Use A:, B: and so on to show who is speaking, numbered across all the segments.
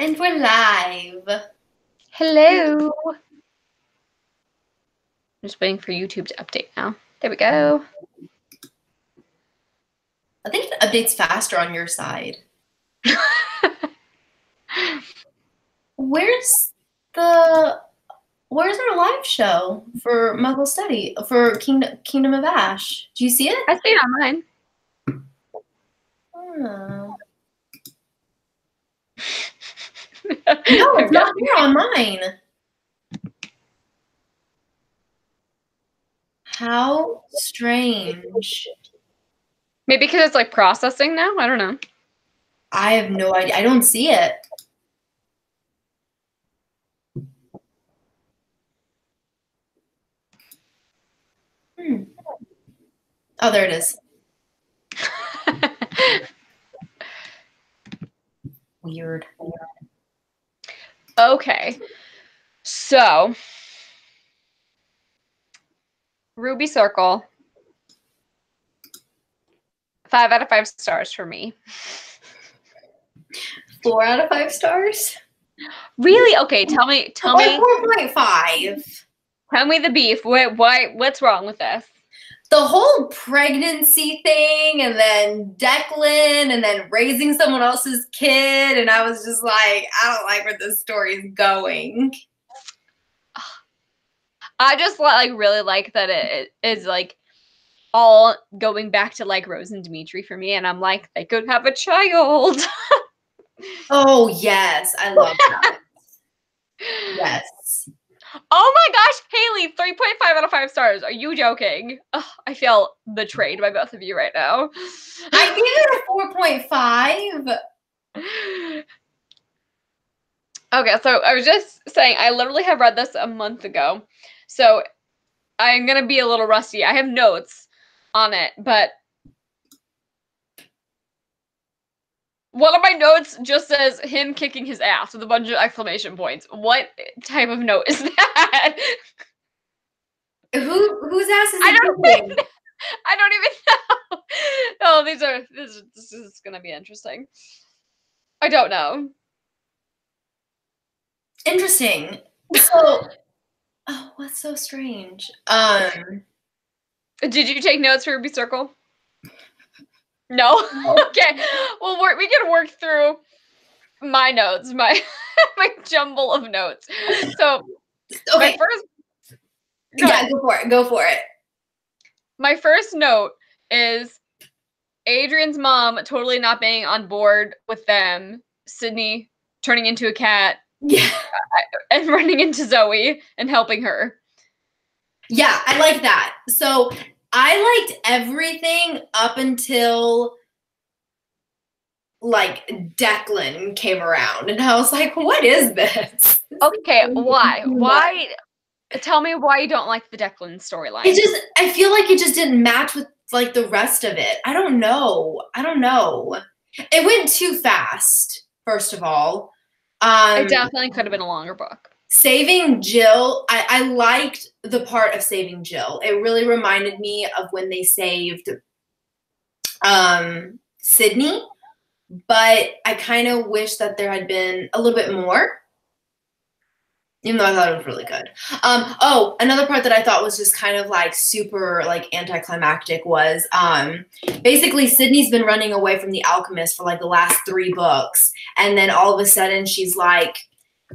A: And we're live.
B: Hello. I'm just waiting for YouTube to update now. There we go.
A: I think it updates faster on your side. Where's our live show for Muggle Study for Kingdom of Ash? Do you see it?
B: I see it on mine.
A: Oh. No, it's not here on mine. How strange.
B: Maybe because it's like processing now? I don't know.
A: I have no idea. I don't see it. Oh, there it is. Weird.
B: Okay. So, Ruby Circle. 5 out of 5 stars for me.
A: 4 out of 5 stars?
B: Really? Okay, tell me.
A: 4.5.
B: Tell me the beef. What's wrong with this?
A: The whole pregnancy thing, and then Declan, and then raising someone else's kid, and I was just like, I don't like where this story is going.
B: I just like really like that it is like all going back to like Rose and Dimitri for me, and I'm like, they could have a child.
A: Oh yes, I love that. Yes.
B: Oh my gosh, Haley, 3.5 out of 5 stars. Are you joking? Ugh, I feel betrayed by both of you right now.
A: I gave it a 4.5.
B: Okay, so I was just saying, I literally have read this a month ago, so I'm gonna be a little rusty. I have notes on it, but one of my notes just says him kicking his ass with a bunch of exclamation points. What type of note is that?
A: Whose ass is he kicking?
B: I don't even know. Oh, this is gonna be interesting. I don't know.
A: Interesting. So, oh, what's so strange?
B: Did you take notes for Ruby Circle? No? Okay. Well, we can work through my notes, my jumble of notes. So,
A: okay. Yeah, go for it. Go for it.
B: My first note is Adrian's mom totally not being on board with them. Sydney turning into a cat.
A: Yeah.
B: And running into Zoe and helping her.
A: Yeah, I like that. So I liked everything up until like Declan came around, and I was like, what is this?
B: Okay, why? Why? Tell me why you don't like the Declan storyline.
A: I feel like it just didn't match with like the rest of it. I don't know. It went too fast, first of all.
B: It definitely could have been a longer book.
A: Saving Jill, I liked the part of saving Jill. It really reminded me of when they saved Sydney, but I kind of wish that there had been a little bit more, even though I thought it was really good. Oh, another part that I thought was just kind of like super like anticlimactic was basically Sydney's been running away from the alchemist for like the last 3 books, and then all of a sudden she's like,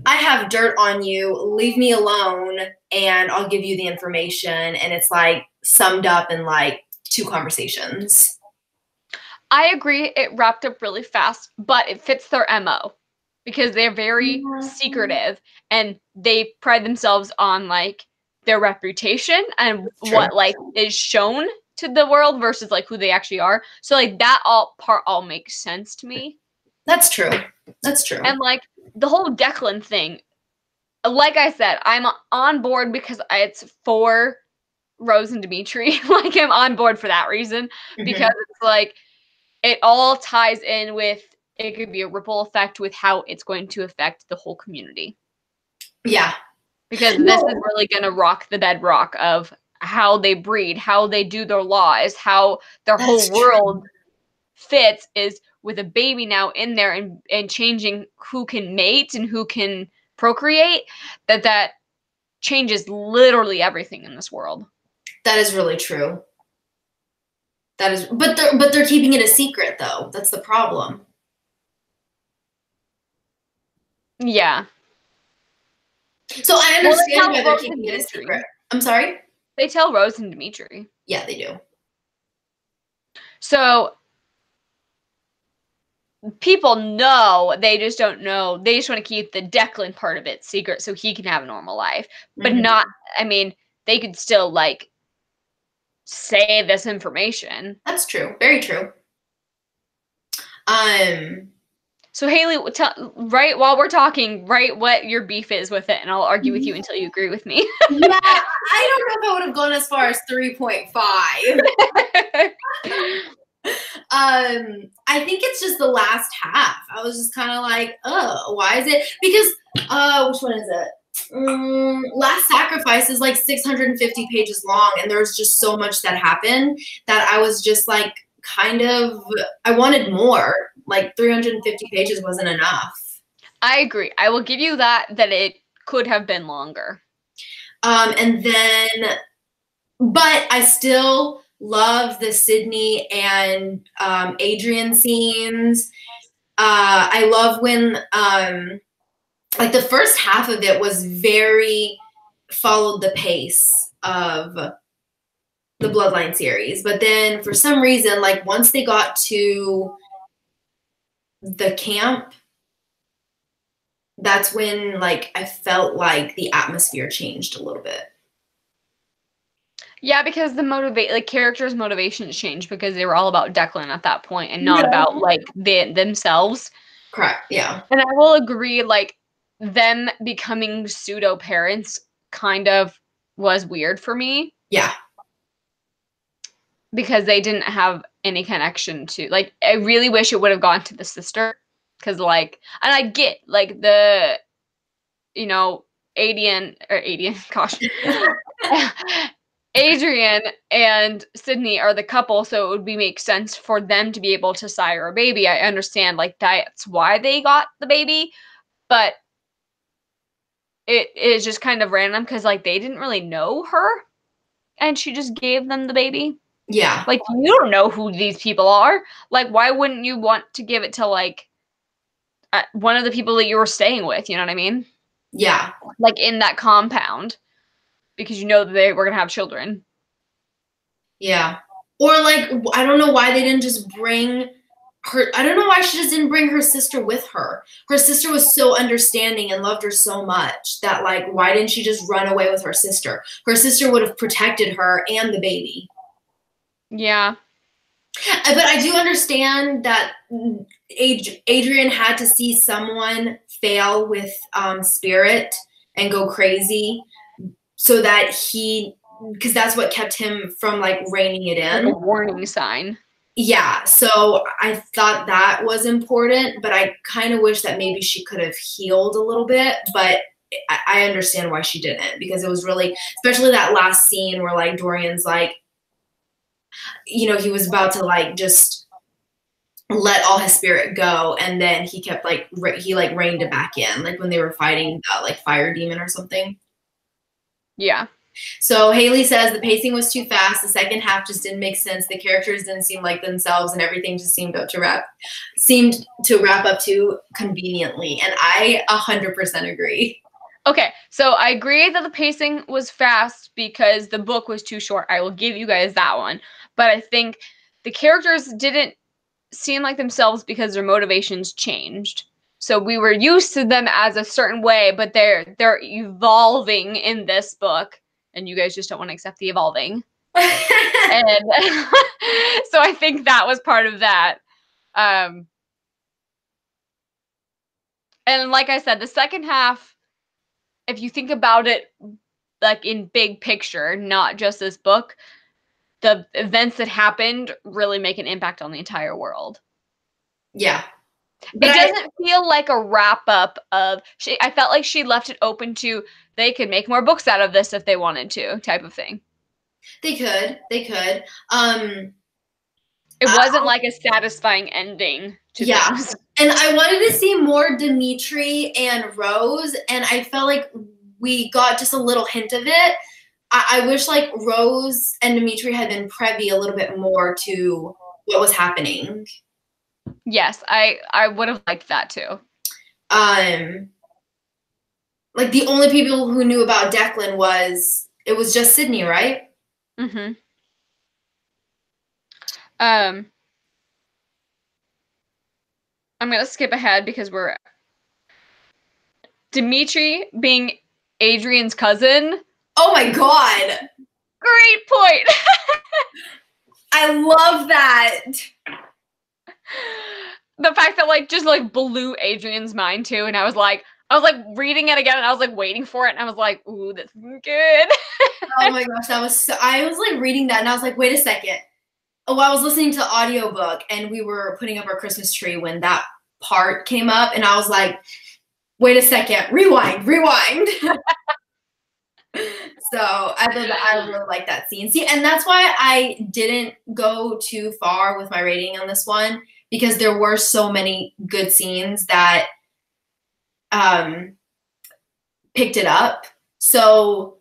A: I have dirt on you, leave me alone, and I'll give you the information. And it's like summed up in like 2 conversations.
B: I agree, it wrapped up really fast, but it fits their MO because they're very secretive and they pride themselves on like their reputation and what like is shown to the world versus like who they actually are. So like that all makes sense to me.
A: That's true.
B: And like the whole Declan thing, like I said, I'm on board because it's for Rose and Dimitri. Like I'm on board for that reason because it's like it all ties in with, it could be a ripple effect with how it's going to affect the whole community.
A: Yeah.
B: Because this is really going to rock the bedrock of how they breed, how they do their laws, how their whole world fits is with a baby now in there and changing who can mate and who can procreate, that changes literally everything in this world.
A: That is really true. That is, but they're keeping it a secret though. That's the problem.
B: Yeah.
A: So I understand why they're keeping it a secret. I'm sorry?
B: They tell Rose and Dimitri.
A: Yeah, they do.
B: So people know, they just don't know. They just want to keep the Declan part of it secret so he can have a normal life. But not, I mean, they could still, like, say this information.
A: That's true. Very true.
B: So Haley, right while we're talking, write what your beef is with it, and I'll argue with you until you agree with me.
A: Yeah, I don't know if I would have gone as far as 3.5. I think it's just the last half. I was just kind of like, oh, why is it? Because which one is it? Last Sacrifice is like 650 pages long, and there's just so much that happened that I was just like, kind of, I wanted more. Like 350 pages wasn't enough.
B: I agree. I will give you that it could have been longer.
A: And then, but I still love the Sydney and Adrian scenes. I love when, like the first half of it was very, followed the pace of the Bloodline series. But then for some reason, like once they got to the camp, that's when like I felt like the atmosphere changed a little bit.
B: Yeah, because the characters' motivations changed because they were all about Declan at that point and not about like themselves.
A: Correct. Yeah.
B: And I will agree, like them becoming pseudo parents kind of was weird for me.
A: Yeah.
B: Because they didn't have any connection to, like, I really wish it would have gone to the sister. Because, like, and I get, like, the, you know, Adrian, gosh. Adrian and Sydney are the couple, so it would make sense for them to be able to sire a baby. I understand, like, that's why they got the baby. But it is just kind of random because, like, they didn't really know her. And she just gave them the baby.
A: Yeah.
B: Like, you don't know who these people are. Like, why wouldn't you want to give it to, like, one of the people that you were staying with? You know what I mean?
A: Yeah.
B: Like, in that compound. Because you know that they were going to have children.
A: Yeah. Or, like, I don't know why they didn't just bring her. I don't know why she just didn't bring her sister with her. Her sister was so understanding and loved her so much that, like, why didn't she just run away with her sister? Her sister would have protected her and the baby.
B: Yeah.
A: But I do understand that Adrian had to see someone fail with spirit and go crazy so that because that's what kept him from like reining it in.
B: Like a warning sign.
A: Yeah, so I thought that was important, but I kind of wish that maybe she could have healed a little bit, but I understand why she didn't, because it was really, especially that last scene where like Dorian's like, you know, he was about to like just let all his spirit go, and then he kept like he like reined it back in, like when they were fighting like fire demon or something.
B: Yeah.
A: So Haley says the pacing was too fast. The second half just didn't make sense. The characters didn't seem like themselves, and everything just seemed to wrap up too conveniently. And I 100% agree.
B: Okay, so I agree that the pacing was fast because the book was too short. I will give you guys that one. But I think the characters didn't seem like themselves because their motivations changed. So we were used to them as a certain way, but they're evolving in this book, and you guys just don't want to accept the evolving. And so I think that was part of that. And like I said, the second half, if you think about it like in big picture, not just this book, the events that happened really make an impact on the entire world.
A: Yeah.
B: But it doesn't feel like a wrap up of I felt like she left it open to they could make more books out of this if they wanted to, type of thing.
A: They could.
B: It wasn't like a satisfying ending to things.
A: And I wanted to see more Dimitri and Rose, and I felt like we got just a little hint of it. I wish like Rose and Dimitri had been privy a little bit more to what was happening.
B: Yes, I would have liked that too.
A: Like the only people who knew about Declan was just Sydney, right?
B: Mm-hmm. I'm gonna skip ahead because we're Dimitri being Adrian's cousin.
A: Oh my god.
B: Great point.
A: I love that.
B: The fact that like just like blew Adrian's mind too, and I was like reading it again and I was like waiting for it and I was like, ooh, this is good.
A: Oh my gosh, I was like reading that and I was like, wait a second. Oh, I was listening to the audiobook and we were putting up our Christmas tree when that part came up and I was like, wait a second, rewind. So I really like that scene. See, and that's why I didn't go too far with my rating on this one, because there were so many good scenes that picked it up. So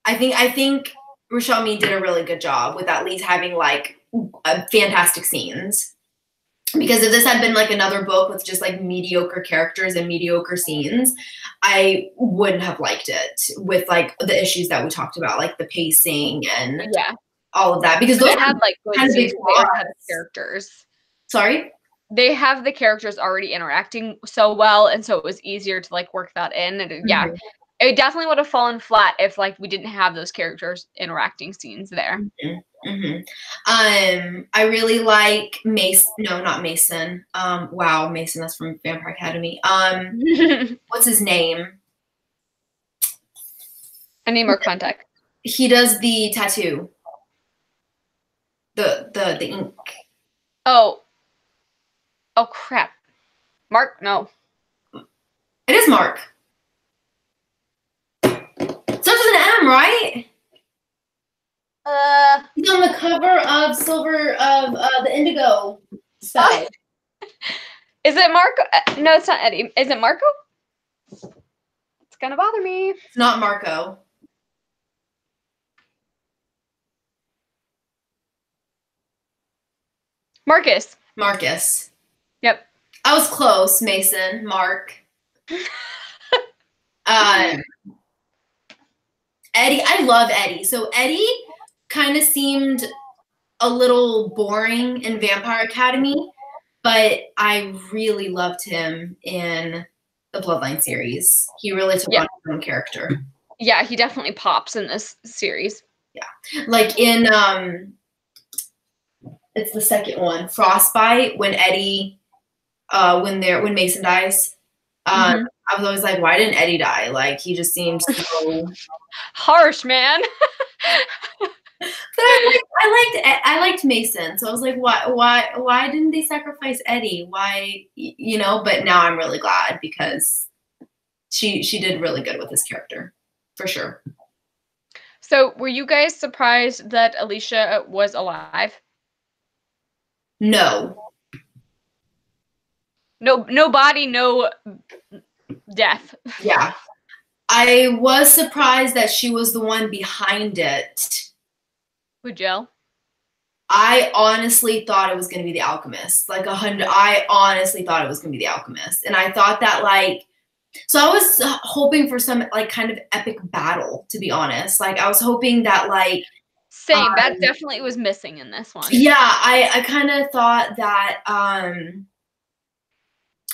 A: I think Rochelle Mead did a really good job with at least having like fantastic scenes. Because if this had been like another book with just like mediocre characters and mediocre scenes, I wouldn't have liked it, with like the issues that we talked about, like the pacing and all of that. Because those
B: had like
A: kind of big
B: characters.
A: Sorry?
B: They have the characters already interacting so well, and so it was easier to like work that in. And yeah, it definitely would have fallen flat if like we didn't have those characters interacting scenes there.
A: I really like Mason. No, not Mason. Wow, Mason. That's from Vampire Academy. What's his name?
B: I need more context.
A: He does the tattoo. The ink.
B: Oh crap. Mark? No.
A: It is Mark. Starts with an M, right? He's on the cover of Silver of the Indigo spell.
B: Is it Marco? No, it's not Eddie. Is it Marco? It's gonna bother me.
A: It's not Marco. Marcus.
B: Yep.
A: I was close, Mason. Mark. Eddie. I love Eddie. So Eddie kind of seemed a little boring in Vampire Academy, but I really loved him in the Bloodline series. He really took on his own character.
B: Yeah, he definitely pops in this series.
A: Yeah. Like in it's the second one, Frostbite, when Eddie when Mason dies. I was always like, why didn't Eddie die? Like, he just seemed so
B: harsh, man.
A: But I liked Mason, so I was like, why didn't they sacrifice Eddie? Why, you know? But now I'm really glad, because she did really good with this character, for sure.
B: So, were you guys surprised that Alicia was alive?
A: No.
B: No body, no death.
A: Yeah. I was surprised that she was the one behind it.
B: Who, Jill?
A: I honestly thought it was going to be the Alchemist. Like 100. I honestly thought it was going to be the Alchemist. And I thought that like, so I was hoping for some like kind of epic battle, to be honest. Like I was hoping that like.
B: Same. That definitely was missing in this one.
A: Yeah. I kind of thought that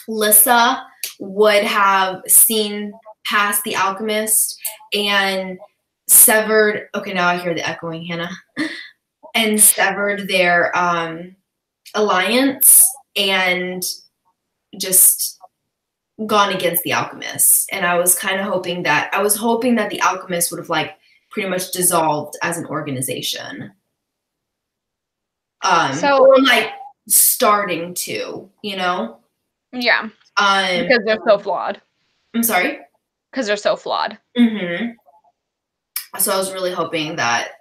A: Lissa would have seen past the Alchemist and severed. Okay, now I hear the echoing, Hannah. And severed their alliance and just gone against the Alchemist. And I was kind of hoping that the Alchemist would have like pretty much dissolved as an organization. So or like starting to, you know?
B: Yeah. Because they're so flawed.
A: I'm sorry?
B: Because they're so flawed.
A: So I was really hoping that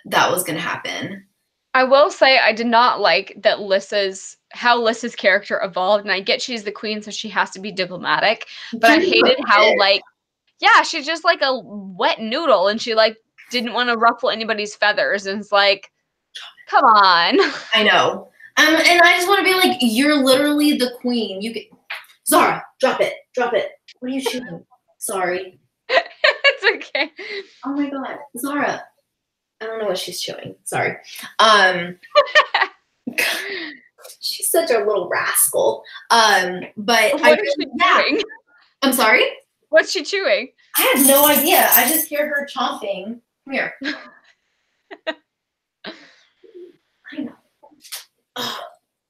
A: was going to happen.
B: I will say I did not like that how Lyssa's character evolved, and I get she's the queen, so she has to be diplomatic. But I hated how yeah, she's just like a wet noodle, and she like didn't want to ruffle anybody's feathers, and it's like, come on.
A: I know. And I just want to be like, you're literally the queen. You can, Zara, drop it. What are you shooting? Sorry.
B: It's okay.
A: Oh my god, Zara. I don't know what she's chewing. Sorry. She's such a little rascal. But
B: what is she doing?
A: I'm sorry?
B: What's she chewing?
A: I have no idea. I just hear her chomping. Come here. I know.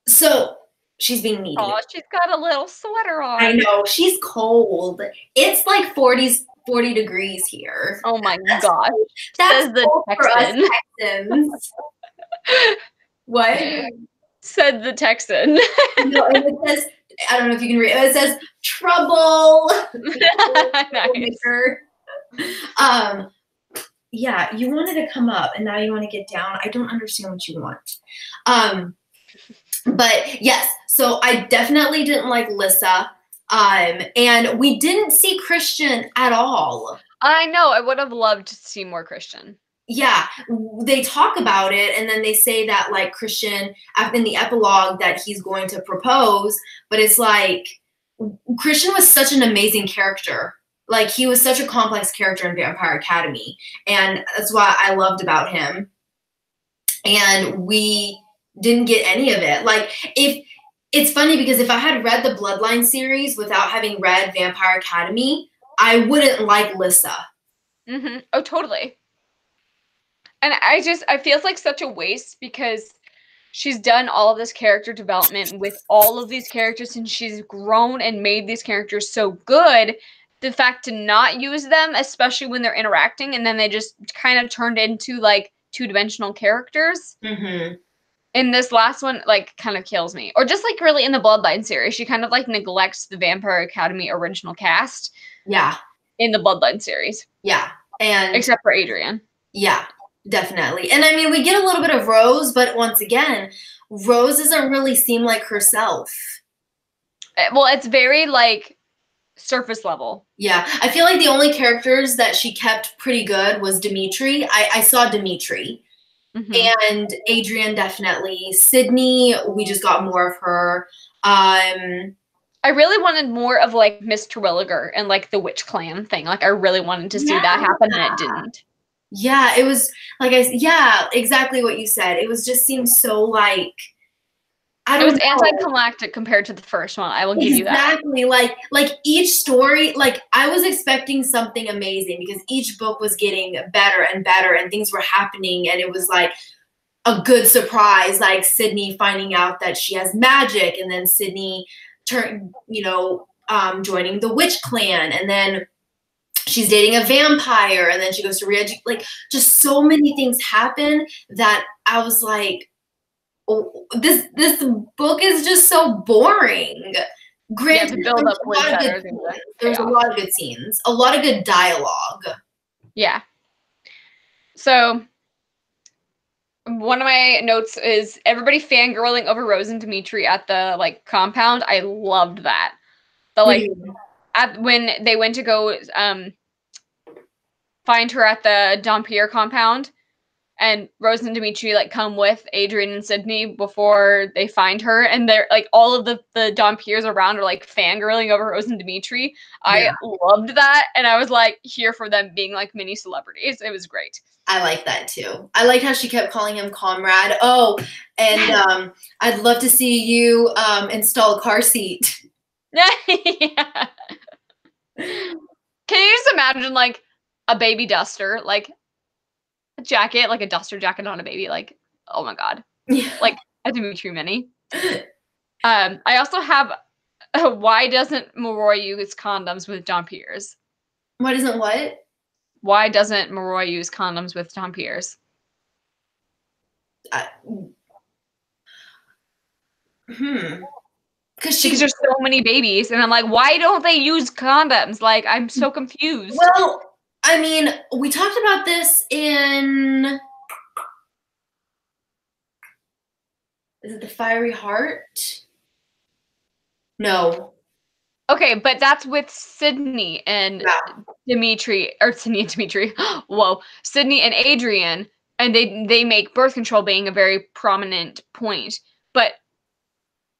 A: So she's being needy.
B: Oh, she's got a little sweater on.
A: I know. She's cold. It's like 40 degrees here.
B: Oh my gosh.
A: That's
B: says the Texan.
A: Texans. What?
B: Said the Texan.
A: No, and it says, I don't know if you can read it. It says trouble.
B: Nice.
A: Yeah, you wanted to come up and now you want to get down. I don't understand what you want. But yes, so I definitely didn't like Lyssa. And we didn't see Christian at all.
B: I know. I would have loved to see more Christian.
A: Yeah, they talk about it, and then they say that like Christian, in the epilogue, that he's going to propose, but it's like Christian was such an amazing character. Like he was such a complex character in Vampire Academy, and that's what I loved about him. And we didn't get any of it. Like it's funny because if I had read the Bloodline series without having read Vampire Academy, I wouldn't like Lyssa.
B: Mm-hmm. Oh, totally. And I feel like such a waste because she's done all of this character development with all of these characters and she's grown and made these characters so good. The fact to not use them, especially when they're interacting, and then they just kind of turned into like two-dimensional characters.
A: Mm-hmm.
B: In this last one, like, kind of kills me. Or just like really in the Bloodline series, she kind of like neglects the Vampire Academy original cast.
A: Yeah.
B: In the Bloodline series.
A: Yeah. And
B: except for Adrian.
A: Yeah. Definitely. And I mean, we get a little bit of Rose, but once again, Rose doesn't really seem like herself.
B: Well, it's very like surface level.
A: Yeah. I feel like the only characters that she kept pretty good was Dimitri. I saw Dimitri. Mm-hmm. And Adrian, definitely. Sydney, we just got more of her.
B: I really wanted more of like Miss Terwilliger and like the Witch Clan thing. Like I really wanted to see that happen and it didn't. Yeah,
A: it was like yeah, exactly what you said. It was just seemed so like
B: it was anticlimactic compared to the first one. I will give you that.
A: Exactly. Like each story, like I was expecting something amazing because each book was getting better and better and things were happening and it was like a good surprise, like Sydney finding out that she has magic and then Sydney joining the Witch Clan and then she's dating a vampire and then she goes to re-educate. Like just so many things happen that I was like, oh, this book is just so boring. Granted,
B: the build up was better.
A: There's a lot of good scenes, a lot of good dialogue.
B: Yeah. So one of my notes is everybody fangirling over Rose and Dimitri at the like compound. I loved that. The like when they went to go find her at the Dampierre compound. And Rose and Dimitri like come with Adrian and Sydney before they find her, and they're like all of the Dampierres around are like fangirling over Rose and Dimitri. I loved that, and I was like here for them being like mini celebrities. It was great.
A: I like that too. I like how she kept calling him comrade. Oh, and I'd love to see you install a car seat.
B: Yeah. Can you just imagine like a baby duster, like a jacket, like a duster jacket on a baby, like, oh my god. Yeah. Like a Dimitri mini. I also have why doesn't Moroi use condoms with Dampierres?
A: Why doesn't what?
B: Why doesn't Moroi use condoms with Dampierres? Because there's so many babies, and I'm like, why don't they use condoms? Like, I'm so confused.
A: Well, I mean, we talked about this in Is it the fiery heart? No.
B: Okay, but that's with Sydney and
A: Yeah.
B: Dimitri, or Sydney and Dimitri. Whoa, Sydney and Adrian, and they make birth control being a very prominent point. But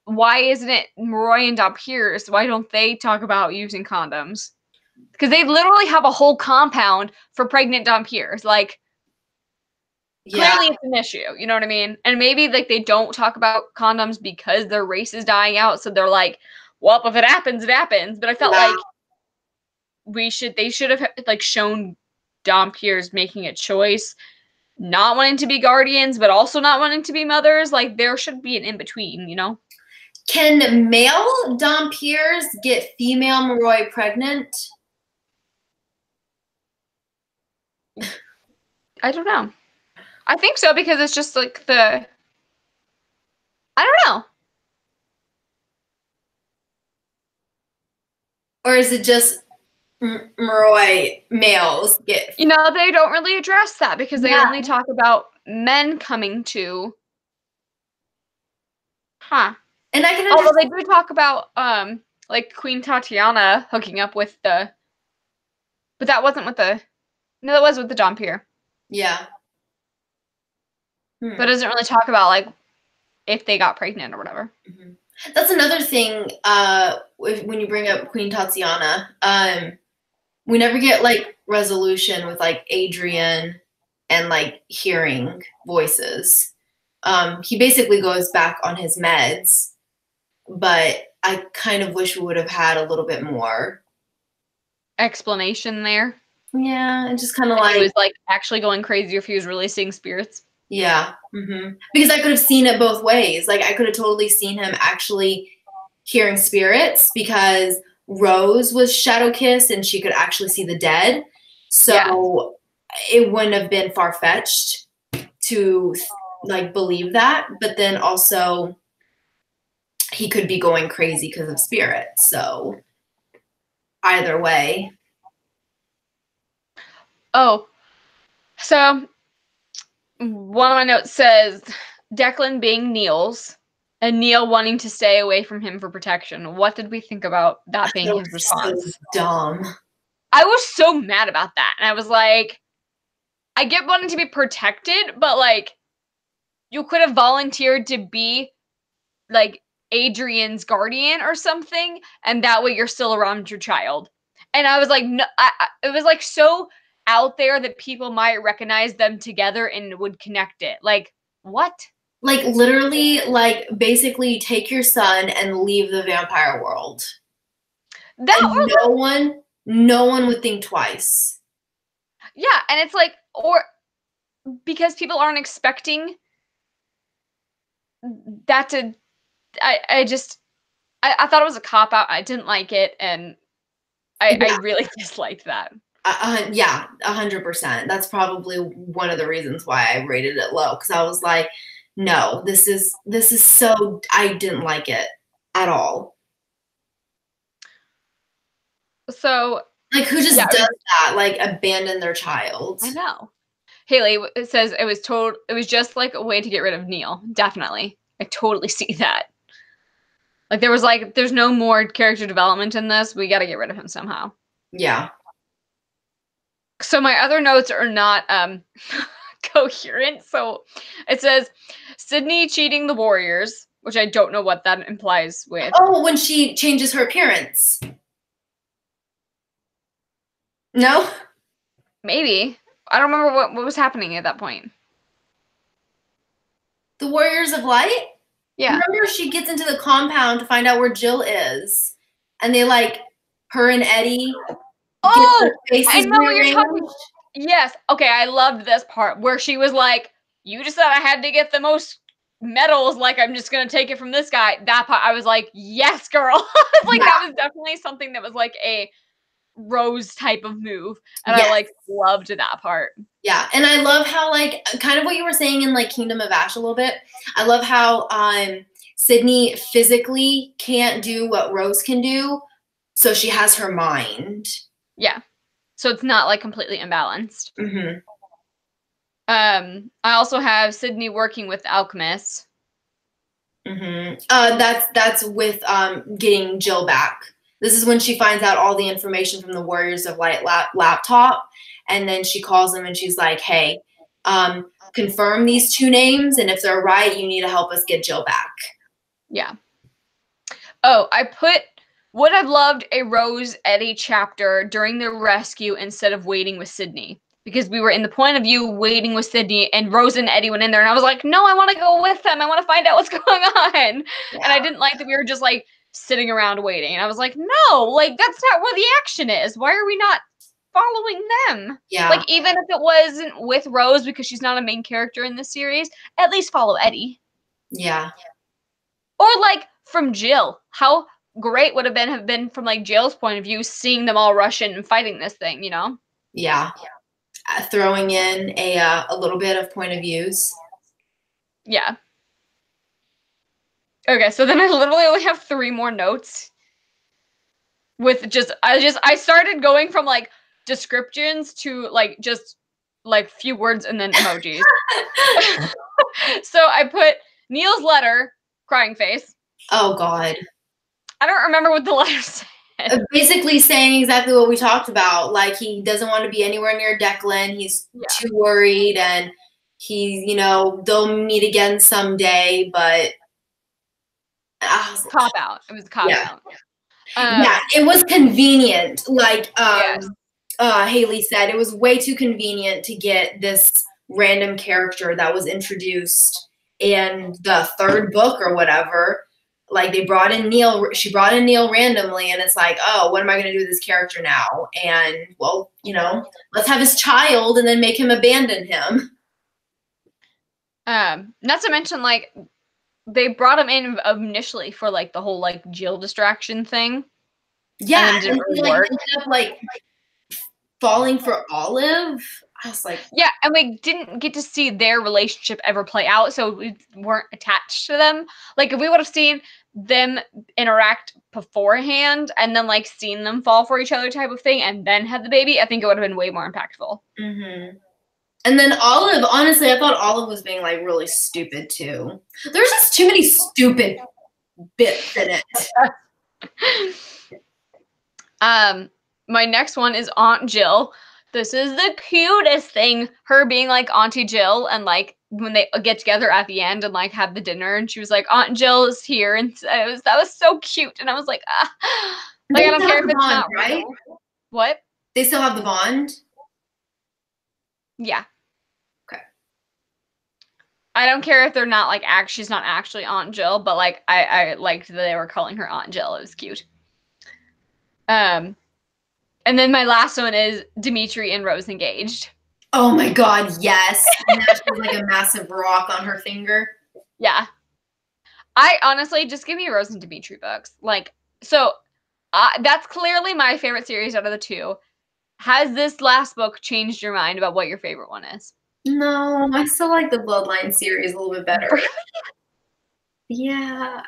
B: why isn't it Roy and Dampiers? Why don't they talk about using condoms? Because they literally have a whole compound for pregnant Dampiers. Like,
A: Yeah.
B: clearly it's an issue, you know what I mean? And maybe like they don't talk about condoms because their race is dying out, so they're like, well, if it happens, it happens. But I felt like they should have like shown Dampiers making a choice, not wanting to be guardians, but also not wanting to be mothers. Like there should be an in between, you know?
A: Can male Dampiers get female Moroi pregnant?
B: I don't know. I think so because it's just like I don't know.
A: Or is it just Moroi males get?
B: You know, they don't really address that because they
A: Yeah.
B: only talk about men coming to. Huh.
A: And I can
B: Although
A: understand.
B: they do talk about like Queen Tatiana hooking up with but that wasn't with no, that was with the Dampier.
A: Yeah.
B: But it doesn't really talk about like if they got pregnant or whatever.
A: Mm-hmm. That's another thing. When you bring up Queen Tatiana, we never get like resolution with like Adrian and like hearing voices. He basically goes back on his meds, but I kind of wish we would have had a little bit more
B: Explanation there.
A: Yeah, and just kind of
B: If
A: like
B: he was like actually going crazy, or if he was really seeing spirits.
A: yeah, because I could have seen it both ways. Like I could have totally seen him actually hearing spirits because Rose was shadow kissed and she could actually see the dead. So it wouldn't have been far fetched to like believe that. But then also he could be going crazy because of spirits. So either way.
B: Oh, so one of my notes says Declan being Neil's and Neil wanting to stay away from him for protection. What did we think about that being his response?
A: So dumb.
B: I was so mad about that. And I was like, I get wanting to be protected, but like you could have volunteered to be like Adrian's guardian or something, and that way you're still around your child. And I was like, no, it was like so out there that people might recognize them together and would connect it. Like, what?
A: Like literally, like basically take your son and leave the vampire world.
B: That
A: And no one would think twice.
B: Yeah, and it's like, or because people aren't expecting that to, I just, I thought it was a cop out. I didn't like it, and I really disliked that.
A: Yeah, 100%. That's probably one of the reasons why I rated it low because I was like, no, this is so. I didn't like it at all.
B: So,
A: like, who just does that? Like, abandon their child?
B: I know. Haley, it says it was just like a way to get rid of Neil. Definitely, I totally see that. Like there's no more character development in this. We got to get rid of him somehow.
A: Yeah.
B: So my other notes are not coherent. So it says Sydney cheating the Warriors, which I don't know what that implies with.
A: Oh, when she changes her appearance. No?
B: Maybe. I don't remember what was happening at that point.
A: The Warriors of Light?
B: Yeah.
A: Remember she gets into the compound to find out where Jill is. And they like, her and Eddie
B: I know what you're talking about. Yes. Okay, I loved this part where she was like, you just said I had to get the most medals, like I'm just gonna take it from this guy. That part, I was like, yes, girl. Like that was definitely something that was like a Rose type of move. And I like loved that part.
A: Yeah. And I love how like kind of what you were saying in like Kingdom of Ash a little bit. I love how Sydney physically can't do what Rose can do. So she has her mind.
B: Yeah. So it's not like completely imbalanced.
A: Mm-hmm.
B: I also have Sydney working with alchemists.
A: That's with getting Jill back. This is when she finds out all the information from the Warriors of Light laptop, and then she calls them and she's like, "Hey, confirm these 2 names, and if they're right, you need to help us get Jill back."
B: Yeah. Oh, I would have loved a Rose Eddie chapter during the rescue instead of waiting with Sydney. Because we were in the point of view waiting with Sydney, and Rose and Eddie went in there, and I was like, no, I want to go with them. I want to find out what's going on.
A: Yeah.
B: And I didn't like that we were just like sitting around waiting. And I was like, no, like that's not where the action is. Why are we not following them?
A: Yeah.
B: Like even if it wasn't with Rose because she's not a main character in this series, at least follow Eddie.
A: Yeah.
B: Or like from Jill. How great would have been from like Jill's point of view, seeing them all rush in and fighting this thing, you know?
A: Yeah. Throwing in a little bit of point of views.
B: Yeah. Okay, so then I literally only have 3 more notes. With I started going from like descriptions to like just like few words and then emojis. So I put Neil's letter, crying face.
A: Oh God.
B: I don't remember what the letter said.
A: Basically saying exactly what we talked about. Like he doesn't want to be anywhere near Declan. He's too worried, and he's, you know, they'll meet again someday, but
B: cop out. It was a cop out.
A: Yeah, it was convenient. Like Haley said, it was way too convenient to get this random character that was introduced in the 3rd book or whatever. Like they brought in Neil, she brought in Neil randomly, and it's like, oh, what am I going to do with this character now? And well, you know, let's have his child and then make him abandon him.
B: Not to mention, like, they brought him in initially for like the whole like Jill distraction thing.
A: Yeah, and he like ended up like falling for Olive. I was like,
B: yeah, and we didn't get to see their relationship ever play out, so we weren't attached to them. Like if we would have seen them interact beforehand and then like seen them fall for each other type of thing and then had the baby, I think it would have been way more impactful.
A: And then Olive, honestly, I thought Olive was being like really stupid too. There's just too many stupid bits in it.
B: My next one is Aunt Jill. This is the cutest thing. Her being like Auntie Jill, and like when they get together at the end and like have the dinner, and she was like, Aunt Jill is here, and that was so cute. And I was like, like I don't care if it's not right. What?
A: They still have the bond?
B: Yeah.
A: Okay.
B: I don't care if they're not like she's not actually Aunt Jill, but like I liked that they were calling her Aunt Jill. It was cute. And then my last one is Dimitri and Rose engaged.
A: Oh my God, yes. And now she has like a massive rock on her finger.
B: Yeah. I honestly just give me Rose and Dimitri books. Like, so that's clearly my favorite series out of the 2. Has this last book changed your mind about what your favorite one is?
A: No, I still like the Bloodline series a little bit better. Yeah.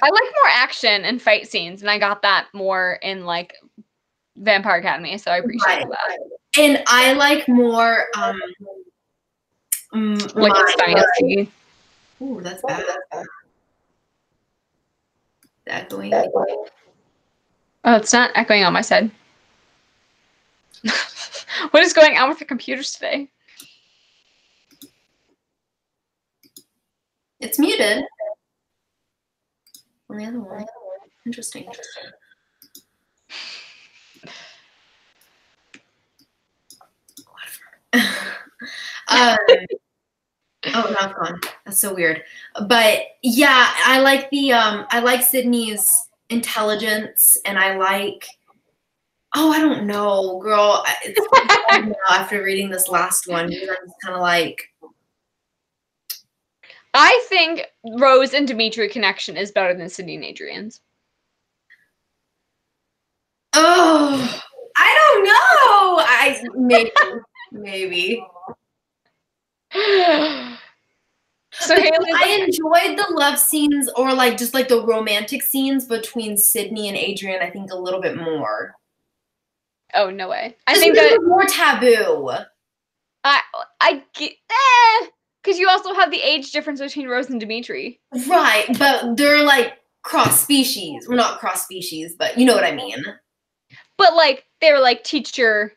B: I like more action and fight scenes, and I got that more in like Vampire Academy, so I appreciate that.
A: And I like more
B: like Dynasty.
A: Ooh, that's bad. Echoing.
B: Oh, it's not echoing on my side. What is going on with the computers today?
A: It's muted. On the other one. Interesting. Oh, now it's gone. That's so weird. But yeah, I like the I like Sydney's intelligence, and I like, oh, I don't know, girl. It's after reading this last one, because I'm just kind of like,
B: I think Rose and Dimitri connection is better than Sydney and Adrian's.
A: Oh, I don't know. Maybe. So I enjoyed the love scenes, or like just like the romantic scenes between Sydney and Adrian, I think a little bit more.
B: Oh, no way. I think that
A: it was more taboo.
B: Because you also have the age difference between Rose and Dimitri.
A: Right, but they're like cross species. We're not cross species, but you know what I mean.
B: But like they were like teacher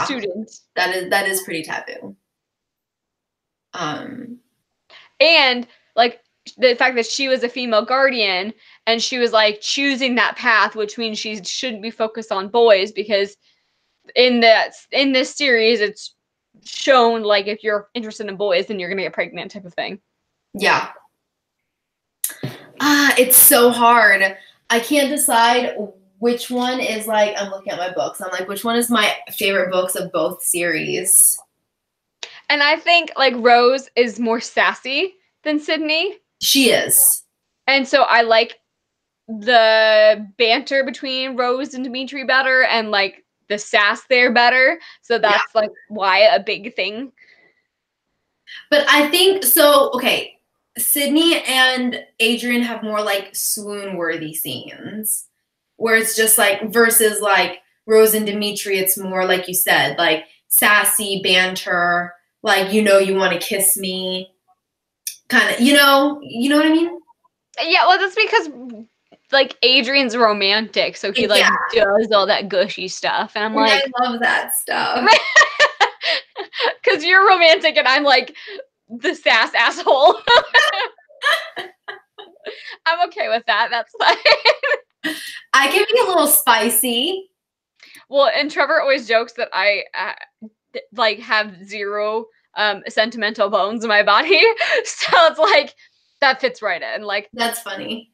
B: students.
A: That is pretty taboo.
B: And like the fact that she was a female guardian and she was like choosing that path, which means she shouldn't be focused on boys, because in this series it's shown like if you're interested in boys then you're gonna get pregnant type of thing.
A: Yeah. It's so hard. I can't decide which one is like, I'm looking at my books. I'm like, which one is my favorite books of both series?
B: And I think like Rose is more sassy than Sydney.
A: She is.
B: And so I like the banter between Rose and Dimitri better, and like the sass there better. So that's like why a big thing.
A: But I think so. Okay, Sydney and Adrian have more like swoon-worthy scenes, where it's just like versus like Rose and Dimitri. It's more like you said, like sassy banter, like you want to kiss me, kind of. You know what I mean?
B: Yeah, well, that's because like Adrian's romantic, so he like does all that gushy stuff, and I'm like,
A: I love that stuff.
B: Because you're romantic and I'm like the sass asshole. I'm okay with that. That's fine.
A: I can be a little spicy.
B: Well, and Trevor always jokes that I like have zero sentimental bones in my body, so it's like that fits right in. Like
A: that's funny.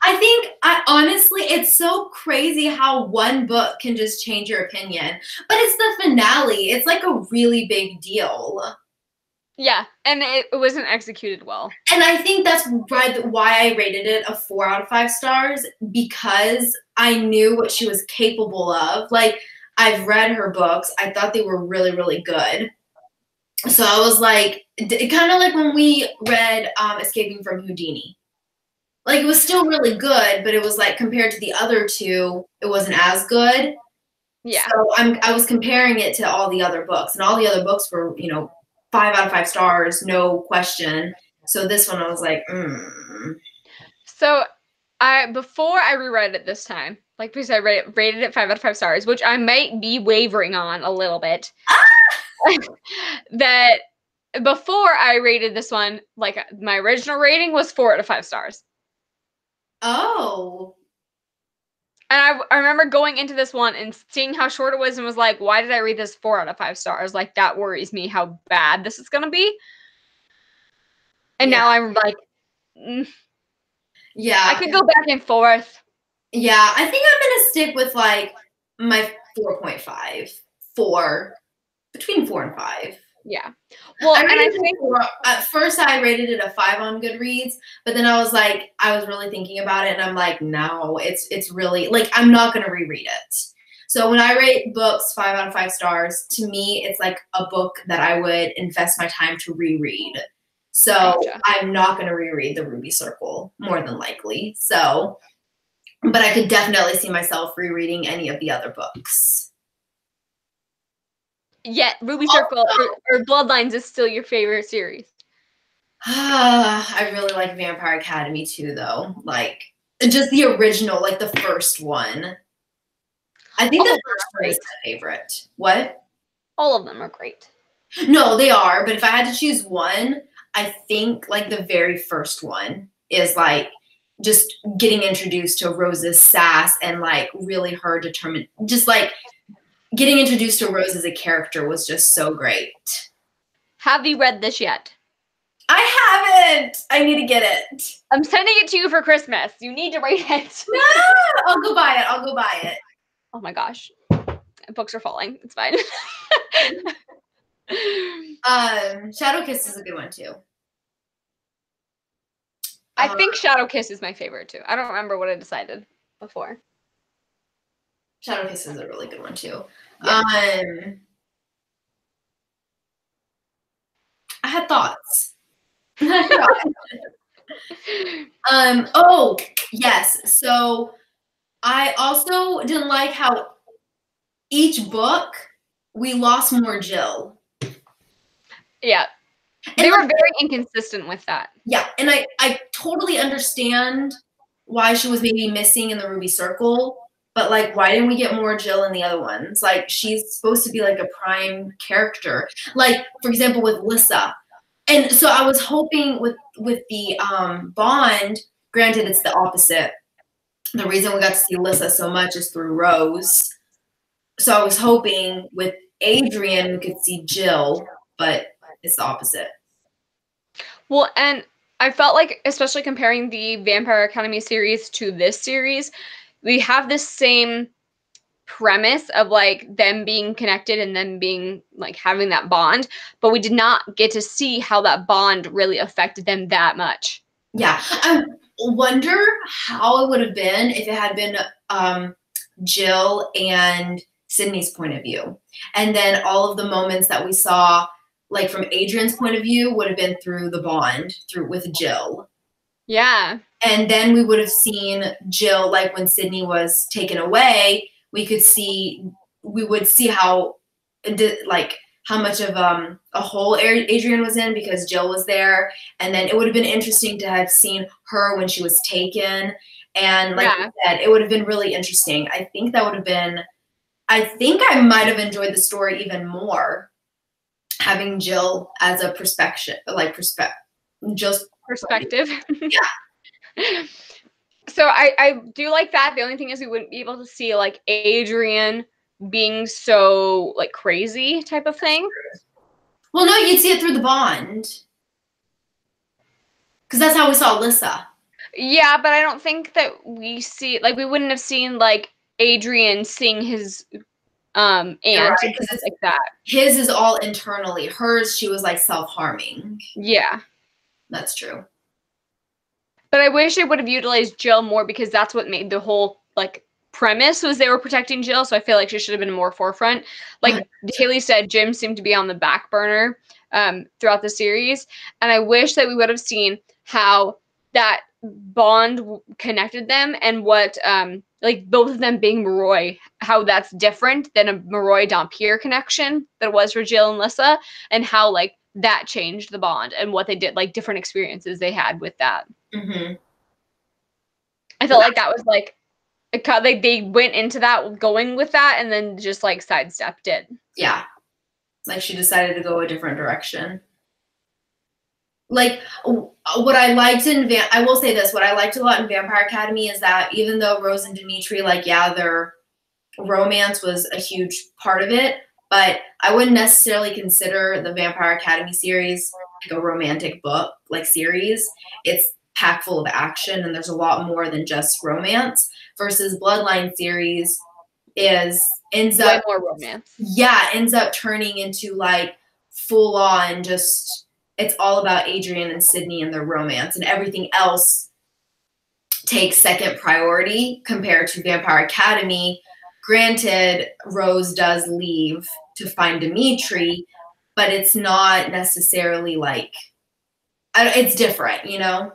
A: I think honestly, it's so crazy how one book can just change your opinion. But it's the finale. It's like a really big deal.
B: Yeah, and it wasn't executed well.
A: And I think that's why I rated it a 4 out of 5 stars, because I knew what she was capable of. Like, I've read her books. I thought they were really, really good. So I was like, kind of like when we read Escaping from Houdini. Like, it was still really good, but it was like compared to the other two, it wasn't as good.
B: Yeah.
A: So I was comparing it to all the other books, and all the other books were, 5 out of 5 stars, no question. So this one I was like,
B: So before I reread it this time, like because I rated it 5 out of 5 stars, which I might be wavering on a little bit. That before I rated this one, like my original rating was 4 out of 5 stars.
A: Oh.
B: And I remember going into this one and seeing how short it was and was like, why did I rate this 4 out of 5 stars? Like, that worries me how bad this is going to be. And now I'm like,
A: yeah.
B: I could go back and forth.
A: Yeah, I think I'm going to stick with like my 4.5. 4. Between 4 and 5.
B: Yeah. Well, and I think
A: at first I rated it a 5 on Goodreads, but then I was really thinking about it, and I'm like, no, it's really like I'm not gonna reread it. So when I rate books 5 out of 5 stars, to me it's like a book that I would invest my time to reread. So gotcha. I'm not gonna reread The Ruby Circle, more than likely. So, but I could definitely see myself rereading any of the other books.
B: Yet Ruby Circle or Bloodlines is still your favorite series.
A: I really like Vampire Academy too, though. Like, just the original, like the first one. I think the first one is my favorite. What?
B: All of them are great.
A: No, they are. But if I had to choose one, I think like the very first one is like just getting introduced to Rose's sass and like really her determined, just like getting introduced to Rose as a character was just so great.
B: Have you read this yet?
A: I haven't. I need to get it.
B: I'm sending it to you for Christmas. You need to read it.
A: No, I'll go buy it.
B: Oh my gosh. Books are falling. It's fine.
A: Shadow Kiss is a good one too.
B: I think Shadow Kiss is my favorite too. I don't remember what I decided before.
A: Shadow Kiss is a really good one too.
B: Yeah.
A: I had thoughts. Oh, yes. So I also didn't like how each book we lost more Jill.
B: Yeah.
A: And
B: They were very inconsistent with that.
A: Yeah, and I totally understand why she was maybe missing in the Ruby Circle, but like, why didn't we get more Jill in the other ones? Like, she's supposed to be like a prime character. Like, for example, with Lissa. And so I was hoping with the Bond, granted it's the opposite. The reason we got to see Lissa so much is through Rose. So I was hoping with Adrian we could see Jill, but it's the opposite.
B: Well, and I felt like, especially comparing the Vampire Academy series to this series, we have this same premise of like them being connected and them being like having that bond, but we did not get to see how that bond really affected them that much.
A: Yeah, I wonder how it would have been if it had been Jill and Sydney's point of view, and then all of the moments that we saw, like from Adrian's point of view, would have been through the bond through with Jill.
B: Yeah,
A: and then we would have seen Jill, like when Sydney was taken away. We would see how, like, how much of a hole Adrian was in because Jill was there. And then it would have been interesting to have seen her when she was taken. And like you said, it would have been really interesting. I think that would have been, I think I might have enjoyed the story even more having Jill as a Jill's
B: perspective.
A: Yeah.
B: So I do like that. The only thing is we wouldn't be able to see like Adrian being so like crazy type of thing.
A: Well, no, you'd see it through the bond. Because that's how we saw Alyssa.
B: Yeah, but I don't think that we see, like, we wouldn't have seen like Adrian seeing his aunt and things like that.
A: His is all internally. Hers, she was like self-harming.
B: Yeah.
A: That's true.
B: But I wish they would have utilized Jill more because that's what made the whole like premise was they were protecting Jill. So I feel like she should have been more forefront. Like Haley said, Jim seemed to be on the back burner throughout the series. And I wish that we would have seen how that bond connected them and what like both of them being Maroy, how that's different than a Maroy Dampier connection that it was for Jill and Lissa, and how like that changed the bond and what they did, like different experiences they had with that.
A: Mm-hmm.
B: I felt like that was like they went into that going with that and then just like sidestepped it.
A: Yeah, like she decided to go a different direction. Like what I liked in I will say this, what I liked a lot in Vampire Academy is that even though Rose and Dimitri, like, yeah, their romance was a huge part of it, but I wouldn't necessarily consider the Vampire Academy series like a romantic book, like series. It's packed full of action and there's a lot more than just romance, versus Bloodline series ends
B: way
A: up
B: more romance.
A: Yeah, ends up turning into like full on just, it's all about Adrian and Sydney and their romance, and everything else takes second priority compared to Vampire Academy. Granted, Rose does leave to find Dimitri, but it's not necessarily like, it's different, you know?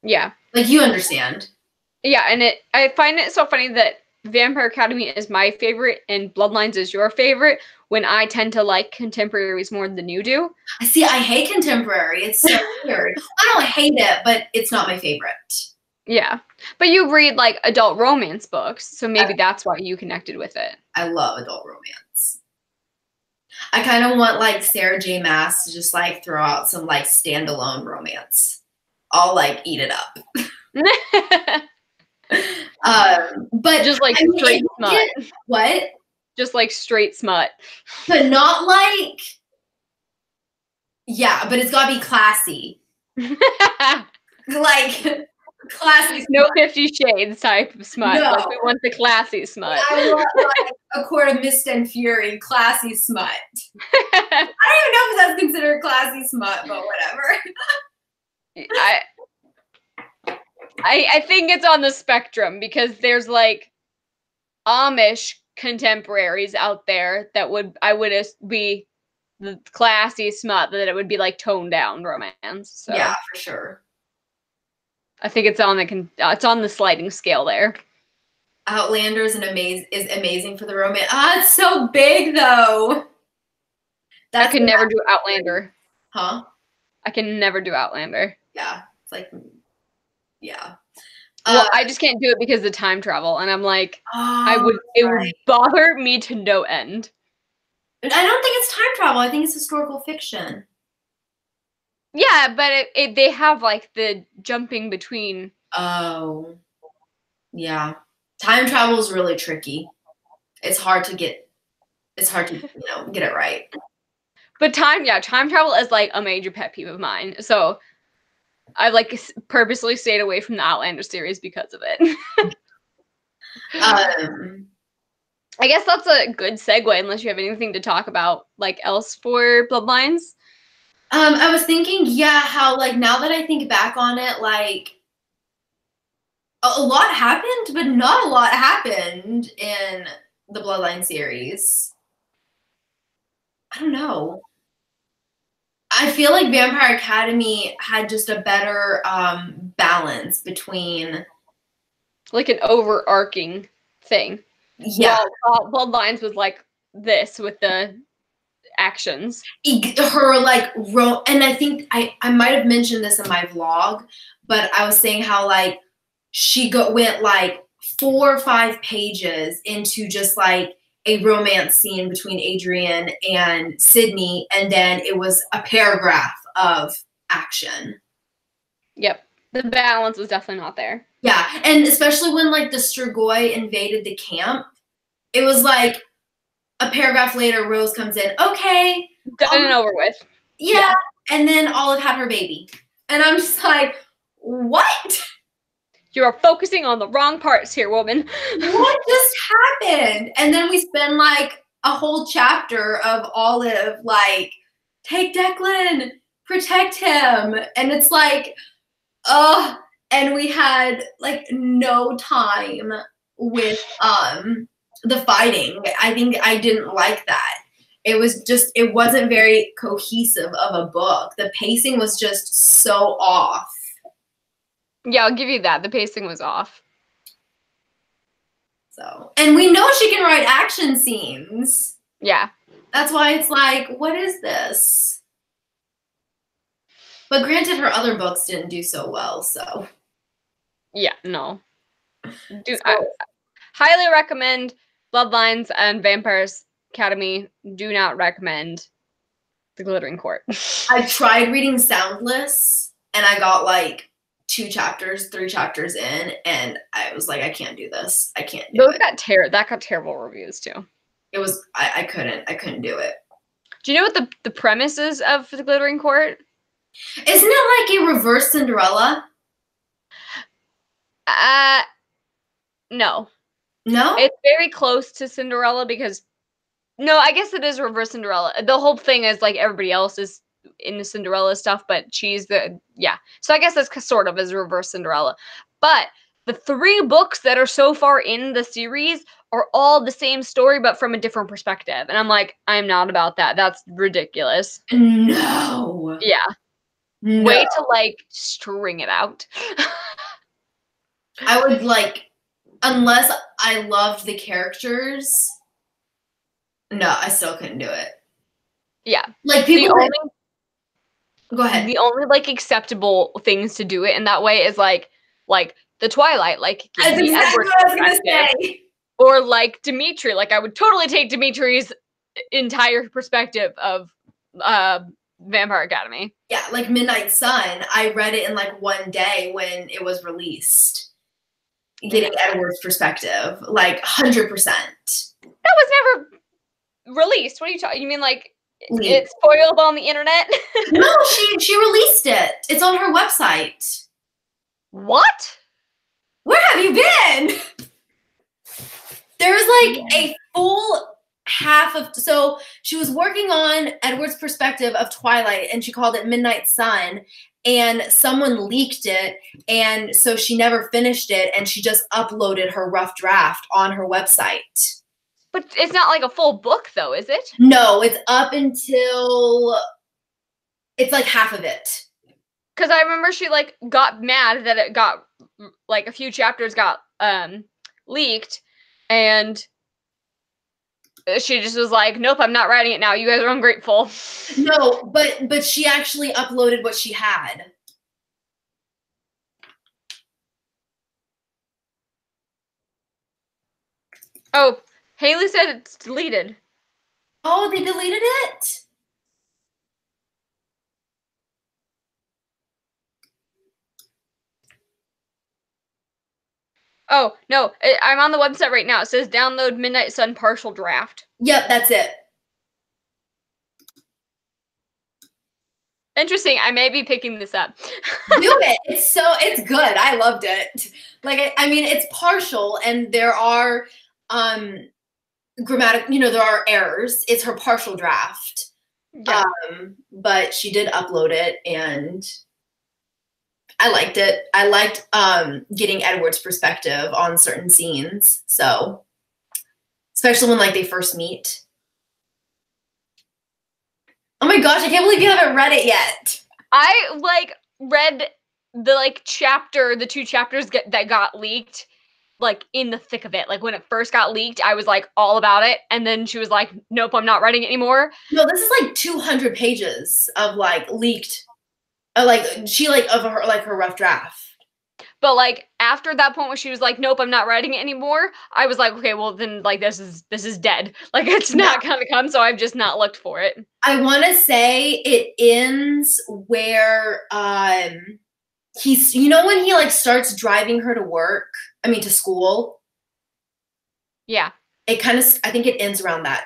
B: Yeah.
A: Like, you understand.
B: Yeah, and I find it so funny that Vampire Academy is my favorite and Bloodlines is your favorite, when I tend to like contemporaries more than you do.
A: See, I hate contemporary. It's so weird. I don't hate it, but it's not my favorite.
B: Yeah. But you read like adult romance books, so maybe that's why you connected with it. I
A: love adult romance. I kind of want like Sarah J. Maas to just like throw out some like standalone romance. I'll like eat it up. But
B: just like straight smut.
A: What?
B: Just like straight smut.
A: But not like, yeah, but it's gotta be classy. Like classy smut.
B: No 50 Shades type of smut. No. Like we want the classy smut.
A: I want like A Court of Mist and Fury, classy smut. I don't even know if that's considered classy smut, but whatever.
B: I think it's on the spectrum, because there's like Amish contemporaries out there that I would be the classy smut, that it would be like toned down romance. So
A: yeah, for sure.
B: I think it's on the sliding scale there.
A: Outlander is amazing for the romance. It's so big though.
B: I could never do Outlander.
A: Huh?
B: I can never do Outlander.
A: Yeah. It's like, yeah.
B: Well, I just can't do it because of time travel, and I'm like,
A: Oh,
B: it
A: right.
B: would bother me to no end.
A: I don't think it's time travel. I think it's historical fiction.
B: Yeah, but they have like the jumping between.
A: Oh, yeah. Time travel is really tricky. It's hard to get get it right.
B: But time travel is like a major pet peeve of mine. So I've like purposely stayed away from the Outlander series because of it.
A: Um,
B: I guess that's a good segue, unless you have anything to talk about like else for Bloodlines.
A: I was thinking, yeah, how like now that I think back on it, like a lot happened, but not a lot happened in the Bloodline series. I don't know. I feel like Vampire Academy had just a better balance between
B: Like an overarching thing.
A: yeah.
B: Well, Bloodlines was like this with the actions.
A: Her like and I think I might have mentioned this in my vlog, but I was saying how like she went like 4 or 5 pages into just like a romance scene between Adrian and Sydney, and then it was a paragraph of action.
B: Yep. The balance was definitely not there.
A: Yeah, and especially when like the Strigoi invaded the camp, it was like a paragraph later, Rose comes in, okay.
B: Done and over with.
A: Yeah. And then Olive had her baby. And I'm just like, what?
B: You are focusing on the wrong parts here, woman.
A: What just happened? And then we spend like a whole chapter of Olive like, take Declan, protect him. And it's like, ugh. And we had like no time with the fighting. I think I didn't like that. It wasn't very cohesive of a book. The pacing was just so off.
B: Yeah, I'll give you that. The pacing was off.
A: So, and we know she can write action scenes.
B: Yeah.
A: That's why it's like, what is this? But granted, her other books didn't do so well, so.
B: Yeah, no. I highly recommend Bloodlines and Vampires Academy. Do not recommend The Glittering Court.
A: I tried reading Soundless, and I got like 2 chapters, 3 chapters in, and I was like, I can't do this. I can't do it.
B: That got terrible reviews too.
A: It was I couldn't do it.
B: Do you know what the premise is of The Glittering Court?
A: Isn't it like a reverse Cinderella?
B: No.
A: No?
B: It's very close to Cinderella because no, I guess it is reverse Cinderella. The whole thing is like everybody else is in the Cinderella stuff, but she's So I guess that's sort of as reverse Cinderella. But the 3 books that are so far in the series are all the same story, but from a different perspective. And I'm like, I'm not about that. That's ridiculous.
A: No.
B: Yeah.
A: No.
B: Way to like string it out.
A: I would like, unless I loved the characters, no, I still couldn't do it.
B: Yeah.
A: Like people go ahead.
B: The only like acceptable things to do it in that way is like the Twilight, like
A: That's exactly what I was gonna say.
B: Or like Dimitri, like I would totally take Dimitri's entire perspective of Vampire Academy.
A: Yeah, like Midnight Sun. I read it in like one day when it was released. Getting Edward's perspective, like 100%.
B: That was never released. What are you talking? You mean like it's spoiled on the internet?
A: No, she released it. It's on her website.
B: What?
A: Where have you been? There's like a full half of, so she was working on Edward's perspective of Twilight, and she called it Midnight Sun, and someone leaked it, and so she never finished it, and she just uploaded her rough draft on her website.
B: But it's not like a full book though, is it?
A: No, it's up until, it's like half of it.
B: Because I remember she like got mad that it got like a few chapters got leaked, and She just was like, nope, I'm not writing it now. You guys are ungrateful.
A: No, but she actually uploaded what she had.
B: Oh, Haley said it's deleted.
A: Oh, they deleted it?
B: Oh, no, I'm on the website right now. It says download Midnight Sun partial draft.
A: Yep, that's it.
B: Interesting. I may be picking this up.
A: Do it. It's good. I loved it. Like, I mean, it's partial and there are there are errors. It's her partial draft.
B: Yeah.
A: But she did upload it and I liked it. I liked getting Edward's perspective on certain scenes. So, especially when like they first meet. Oh my gosh, I can't believe you haven't read it yet.
B: I like read the like chapter, the 2 chapters that got leaked like in the thick of it. Like when it first got leaked, I was like all about it. And then she was like, nope, I'm not writing it anymore.
A: No, this is like 200 pages of like leaked, like she like of her like her rough draft.
B: But like after that point where she was like, nope, I'm not writing it anymore, I was like, okay, well then like this is dead. Like it's not gonna come, so I've just not looked for it.
A: I want to say it ends where he's when he like starts driving her to work, to school.
B: Yeah.
A: It kind of I think it ends around that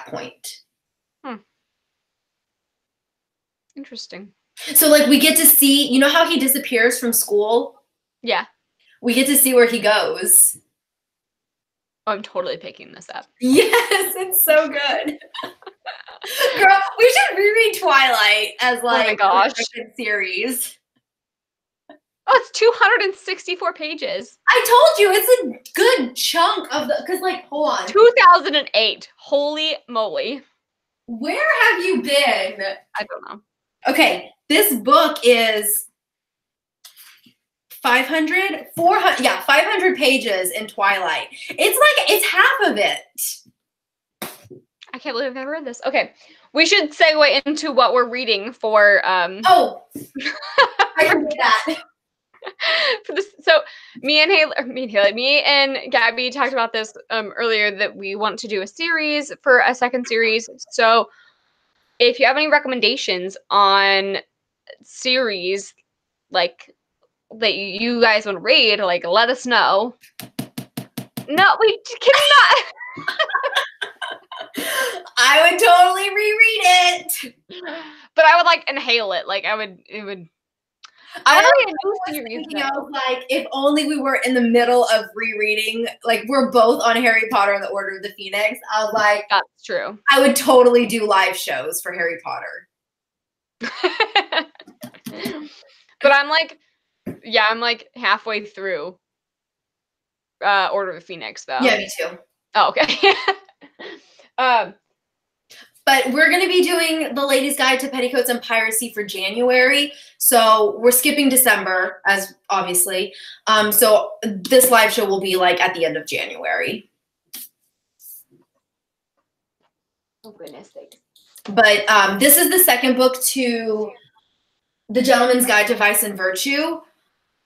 A: point.
B: Interesting.
A: So like we get to see, how he disappears from school?
B: Yeah.
A: We get to see where he goes.
B: Oh, I'm totally picking this up.
A: Yes, it's so good. Girl, we should reread Twilight as like
B: oh my gosh.
A: a series.
B: Oh, it's 264 pages.
A: I told you it's a good chunk of because like hold on.
B: 2008. Holy moly.
A: Where have you been?
B: I don't know.
A: Okay, this book is 500 pages in Twilight. It's half of it.
B: I can't believe I've never read this. Okay, we should segue into what we're reading for
A: Oh, I can do that.
B: For this, so me and Gabby talked about this earlier, that we want to do a series for a second series. So if you have any recommendations on series like that you guys want to read, like let us know. No, we cannot.
A: I would totally reread it.
B: But I would like inhale it. Like I would I want to read a new series.
A: I was like, if only we were in the middle of rereading, like we're both on Harry Potter and the Order of the Phoenix. I was like,
B: that's true.
A: I would totally do live shows for Harry Potter.
B: But I'm like halfway through Order of the Phoenix though.
A: Yeah, me too.
B: Oh, okay.
A: But we're going to be doing the Ladies' Guide to Petticoats and Piracy for January. So we're skipping December, as obviously. So this live show will be like at the end of January.
B: Oh, goodness sake.
A: But this is the second book to The Gentleman's Guide to Vice and Virtue.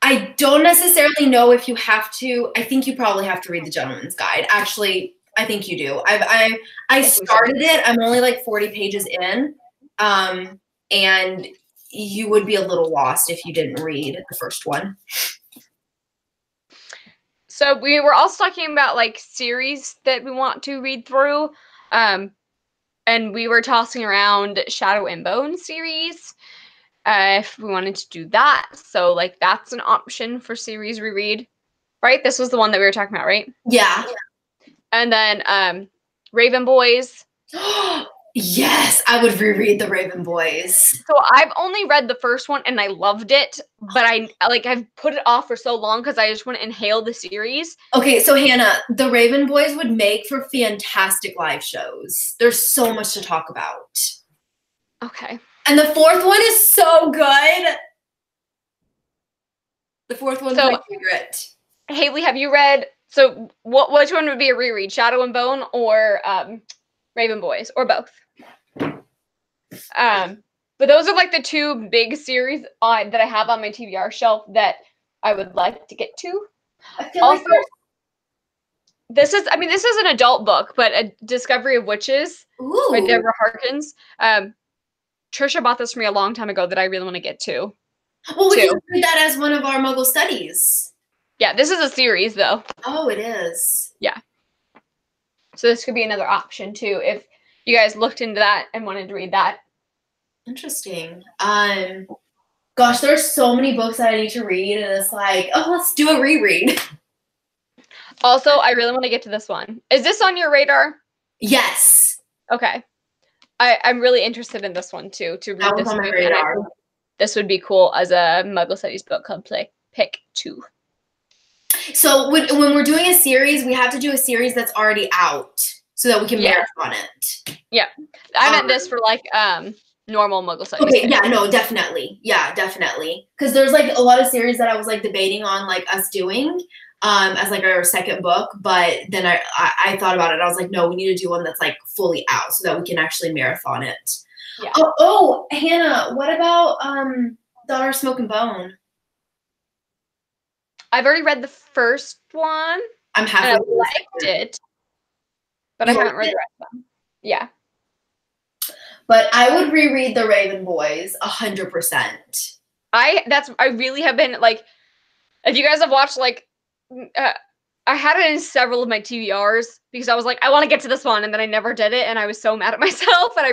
A: I don't necessarily know if you have to. I think you probably have to read The Gentleman's Guide. Actually, I think you do. I started it. I'm only like 40 pages in. And you would be a little lost if you didn't read the first one.
B: So we were also talking about like series that we want to read through. And we were tossing around Shadow and Bone series. If we wanted to do that. So like that's an option for series reread. Right? This was the one that we were talking about, right?
A: Yeah.
B: And then Raven Boys.
A: Yes, I would reread the Raven Boys.
B: So I've only read the first one and I loved it, but I've put it off for so long because I just want to inhale the series.
A: Okay, so Hannah, the Raven Boys would make for fantastic live shows. There's so much to talk about.
B: Okay.
A: And the fourth one is so good. The fourth one's my favorite.
B: Haley, have you read So which one would be a reread? Shadow and Bone or Raven Boys, or both? But those are like the two big series that I have on my TBR shelf that I would like to get to.
A: I feel
B: Also,
A: like
B: this is an adult book, but A Discovery of Witches by Deborah Harkins. Trisha bought this for me a long time ago that I really want to get to.
A: Well, we can read that as one of our Muggle studies.
B: Yeah, this is a series though.
A: Oh, it is.
B: Yeah. So this could be another option too if you guys looked into that and wanted to read that.
A: Interesting. Gosh, there's so many books that I need to read, and it's like, oh, let's do a reread.
B: Also, I really want to get to this one. Is this on your radar?
A: Yes.
B: Okay. I'm really interested in this one too. To read
A: that was
B: this
A: on my radar.
B: This would be cool as a Muggle Studies book club pick too.
A: So when we're doing a series, we have to do a series that's already out so that we can marathon it.
B: Yeah. I meant this for like normal Muggle Studies.
A: Okay, yeah, no, definitely. Yeah, definitely. Because there's like a lot of series that I was like debating on like us doing as like our second book, but then I thought about it. I was like, no, we need to do one that's like fully out so that we can actually marathon it.
B: Yeah.
A: Oh, Hannah, what about Daughter of Smoke and Bone?
B: I've already read the first one.
A: I'm halfway.
B: I liked it, but I haven't read the rest of them. Yeah.
A: But I would reread The Raven Boys 100%.
B: I really have been like, if you guys have watched like, I had it in several of my TBRs because I was like, I want to get to this one, and then I never did it, and I was so mad at myself. And I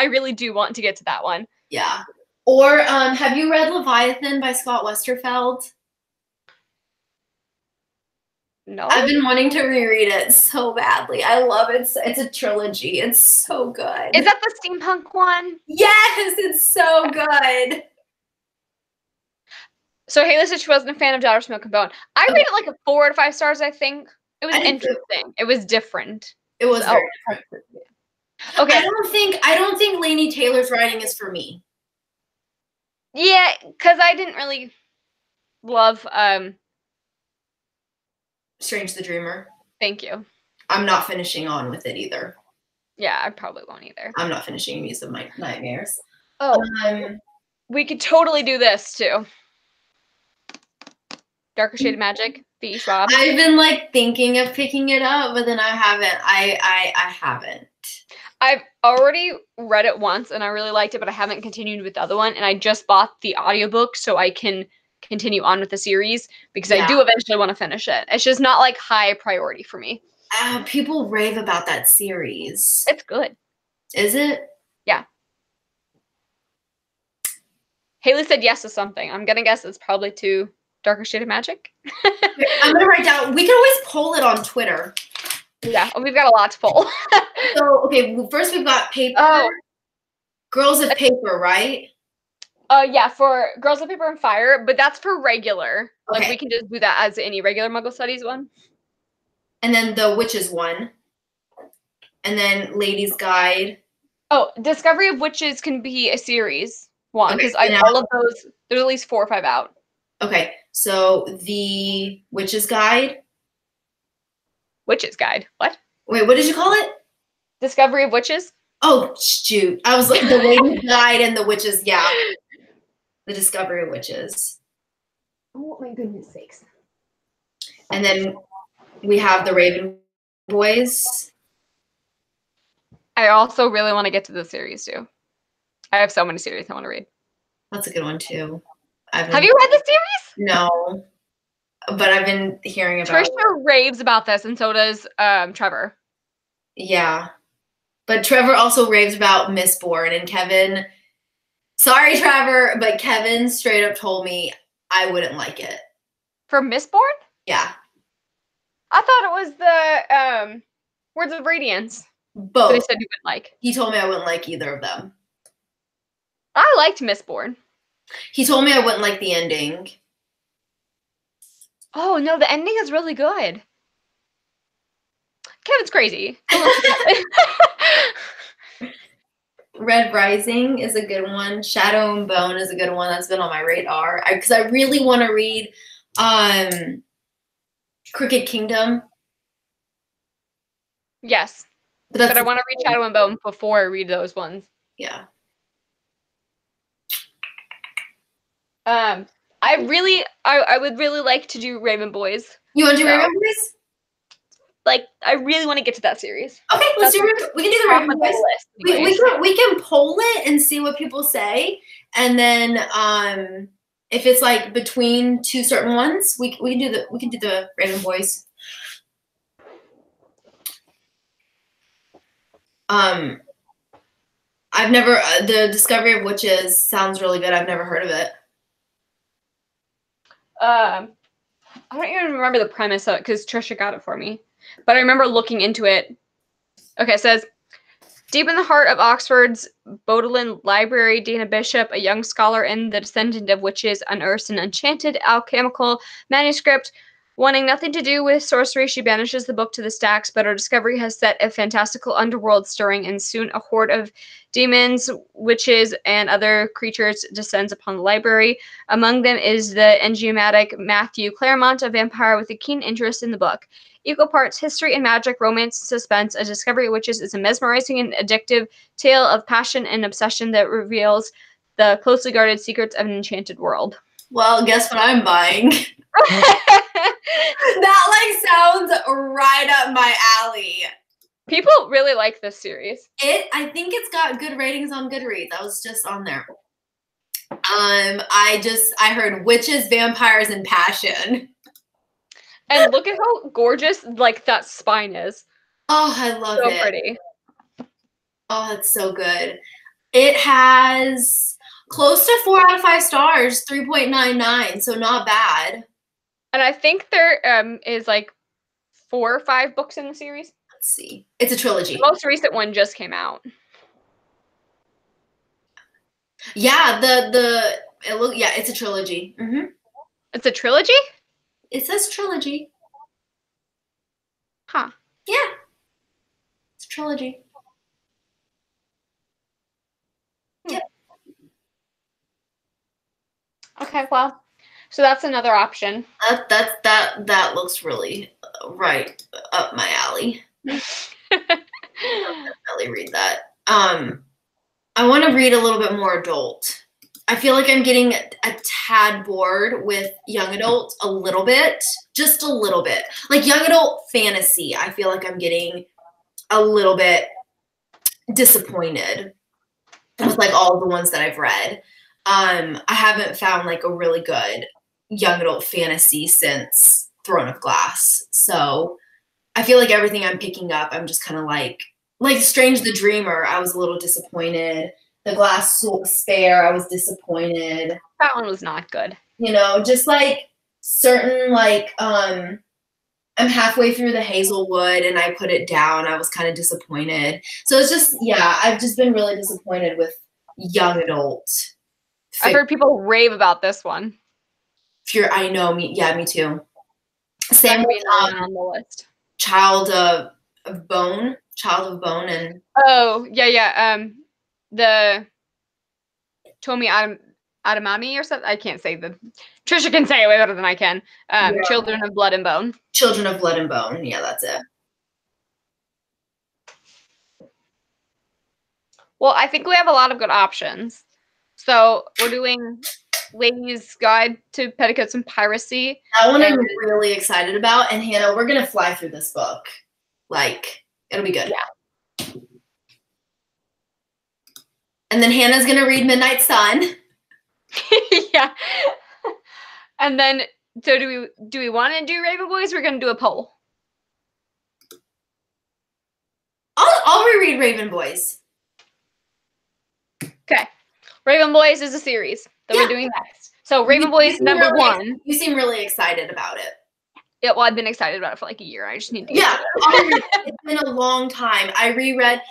B: really do want to get to that one.
A: Yeah. Or have you read Leviathan by Scott Westerfeld?
B: No.
A: I've been wanting to reread it so badly. I love it. It's a trilogy. It's so good.
B: Is that the steampunk one?
A: Yes, it's so good.
B: So Haley said she wasn't a fan of Daughter of Smoke and Bone. I rated it like a 4 out of 5 stars, I think. It was interesting. It was different.
A: It was very different.
B: Okay.
A: I don't think Laini Taylor's writing is for me.
B: Yeah, because I didn't really love
A: Strange the Dreamer.
B: Thank you.
A: I'm not finishing on with it either.
B: Yeah, I probably won't either.
A: I'm not finishing Muse of My Nightmares.
B: Oh, we could totally do this too. Darker Shade of Magic, V. Schwab.
A: I've been like thinking of picking it up, but then I haven't. I haven't.
B: I've already read it once and I really liked it, but I haven't continued with the other one. And I just bought the audiobook so I can continue on with the series because I do eventually want to finish it. It's just not like high priority for me.
A: People rave about that series.
B: It's good. Is
A: it?
B: Yeah. Haley said yes to something. I'm gonna guess it's probably to Darker Shade of Magic.
A: I'm gonna write down. We can always poll it on Twitter.
B: Yeah, we've got a lot to poll.
A: So okay, first we've got paper.
B: Oh.
A: Girls of Paper, right?
B: Yeah, for Girls of Paper and Fire, but that's for regular.
A: Okay.
B: Like we can just do that as any regular Muggle Studies one.
A: And then the Witches one. And then Ladies Guide.
B: Oh, Discovery of Witches can be a series one because all of those, there's at least 4 or 5 out.
A: Okay, so the Witches Guide.
B: Witches Guide. What?
A: Wait, what did you call it?
B: Discovery of Witches.
A: Oh, shoot. I was like the Ladies Guide and the Witches. Yeah. The Discovery of Witches.
B: Oh, my goodness sakes.
A: And then we have the Raven Boys.
B: I also really want to get to the series, too. I have so many series I want to read.
A: That's a good one, too.
B: Have you read the series?
A: No. But I've been hearing about it.
B: Trisha raves about this, and so does Trevor.
A: Yeah. But Trevor also raves about Mistborn, and Kevin, sorry, Trevor, but Kevin straight up told me I wouldn't like it.
B: For Mistborn?
A: Yeah.
B: I thought it was the Words of Radiance.
A: Both.
B: That he said he wouldn't like.
A: He told me I wouldn't like either of them.
B: I liked Mistborn.
A: He told me I wouldn't like the ending.
B: Oh, no, the ending is really good. Kevin's crazy.
A: Red Rising is a good one. Shadow and Bone is a good one. That's been on my radar. Because I really want to read Crooked Kingdom.
B: Yes. But I want to read Shadow and Bone before I read those ones.
A: Yeah.
B: I would really like to do Raven Boys.
A: You want to do Raven Boys?
B: Like, I really want to get to that series.
A: Okay, let's do Raven. We can do the Raven Boys. We can poll it and see what people say, and then if it's like between two certain ones, we can do the Raven Boys. I've never the Discovery of Witches sounds really good. I've never heard of it.
B: I don't even remember the premise of it because Trisha got it for me. But I remember looking into it. Okay, it says, deep in the heart of Oxford's Bodleian Library, Dana Bishop, a young scholar and the descendant of witches, unearths an enchanted alchemical manuscript. Wanting nothing to do with sorcery, she banishes the book to the stacks, but her discovery has set a fantastical underworld stirring, and soon a horde of demons, witches, and other creatures descends upon the library. Among them is the enigmatic Matthew Claremont, a vampire with a keen interest in the book. Equal parts history and magic, romance, suspense, A Discovery of Witches is a mesmerizing and addictive tale of passion and obsession that reveals the closely guarded secrets of an enchanted world.
A: Well, guess what I'm buying? That sounds right up my alley.
B: People really like this series.
A: I think it's got good ratings on Goodreads. I was just on there. I heard witches, vampires, and passion.
B: And look at how gorgeous that spine is.
A: Oh, I love it.
B: So pretty.
A: Oh, it's so good. It has close to 4 out of 5 stars, 3.99, so not bad.
B: And I think there is 4 or 5 books in the series.
A: Let's see. It's a trilogy.
B: The most recent one just came out.
A: Yeah, it's a trilogy. Mm-hmm.
B: It's a trilogy?
A: It says trilogy.
B: Huh.
A: Yeah. It's a trilogy. Yep.
B: Okay, well, so that's another option.
A: That looks really right up my alley. I'll definitely read that. I want to read a little bit more adult. I feel like I'm getting a tad bored with young adult a little bit, just a little bit. Like young adult fantasy, I feel like I'm getting a little bit disappointed with all the ones that I've read. I haven't found a really good young adult fantasy since Throne of Glass. So I feel like everything I'm picking up, I'm just kind of like Strange the Dreamer, I was a little disappointed. The Glass Spare, I was disappointed.
B: That one was not good.
A: Just certain I'm halfway through the Hazelwood and I put it down. I was kind of disappointed. So it's just, I've just been really disappointed with young adult.
B: I've heard people rave about this one.
A: I know, me too. Same with
B: on the list.
A: Child of Bone and
B: the Tomi Adamami or something. I can't say Trisha can say it way better than I can. Children of Blood and Bone.
A: Children of Blood and Bone. Yeah, that's it.
B: Well, I think we have a lot of good options. So we're doing Lady's Guide to Petticoats and Piracy.
A: That one I'm really excited about. And Hannah, we're going to fly through this book. It'll be good.
B: Yeah.
A: And then Hannah's going to read Midnight Sun.
B: Yeah. And then, so do we want to do Raven Boys? We're going to do a poll.
A: I'll reread Raven Boys.
B: Okay. Raven Boys is a series that we're doing next. So Raven Boys number 1.
A: You seem really excited about it.
B: Yeah, well, I've been excited about it for a year. I just need to
A: get it. It's been a long time. I reread,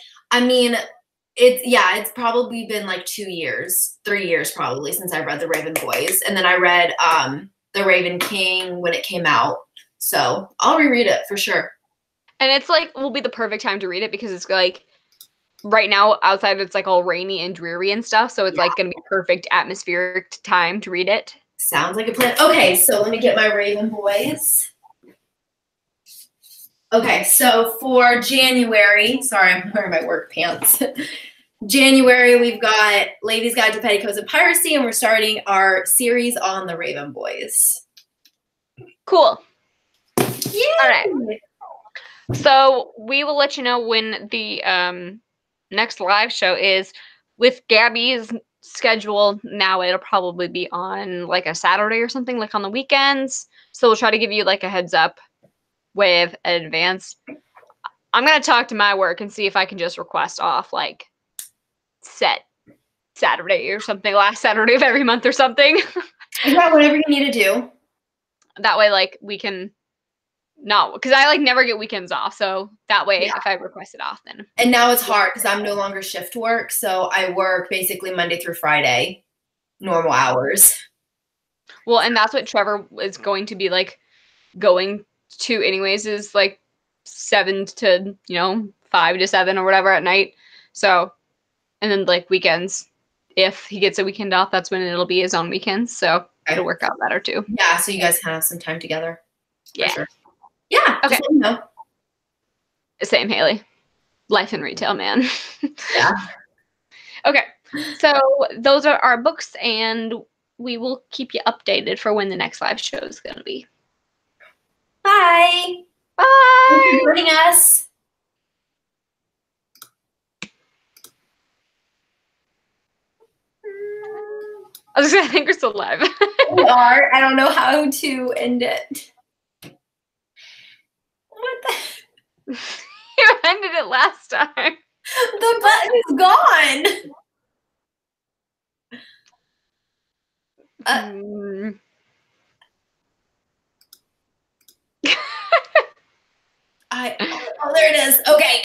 A: it's probably been 2 years, 3 years probably since I read The Raven Boys. And then I read The Raven King when it came out. So I'll reread it for sure.
B: And it's will be the perfect time to read it because it's right now outside it's all rainy and dreary and stuff. So it's going to be perfect atmospheric time to read it.
A: Sounds like a plan. Okay, so let me get my Raven Boys. Okay, so for January, sorry, I'm wearing my work pants. January, we've got Ladies Guide to Petticoats and Piracy, and we're starting our series on the Raven Boys.
B: Cool.
A: Yeah.
B: All right. So we will let you know when the next live show is. With Gabby's schedule now, it'll probably be on like a Saturday or something, like on the weekends. So we'll try to give you like a heads up with an advance. I'm gonna talk to my work and see if I can just request off like set Saturday or something, last Saturday of every month or something.
A: Yeah, whatever you need to do.
B: That way, like we can not, because I like never get weekends off. So that way, if I request it off, then.
A: And now it's hard because I'm no longer shift work, so I work basically Monday through Friday, normal hours.
B: Well, and that's what Trevor is going to be like going to anyways, is like 7 to 5 to 7 or whatever at night. So, and then like weekends, if he gets a weekend off, that's when it'll be his own weekends. So it'll work out better too.
A: Yeah, so you guys can have some time together.
B: Yeah.
A: Sure. Yeah.
B: Okay.
A: Just let me know.
B: Same, Haley. Life in retail, man.
A: Yeah.
B: Okay. So those are our books, and we will keep you updated for when the next live show is going to be.
A: Bye.
B: Bye.
A: Thanks for joining us.
B: I was gonna think we're still live.
A: We are. I don't know how to end it. What the?
B: You ended it last time.
A: The button is gone. Oh, there it is. Okay.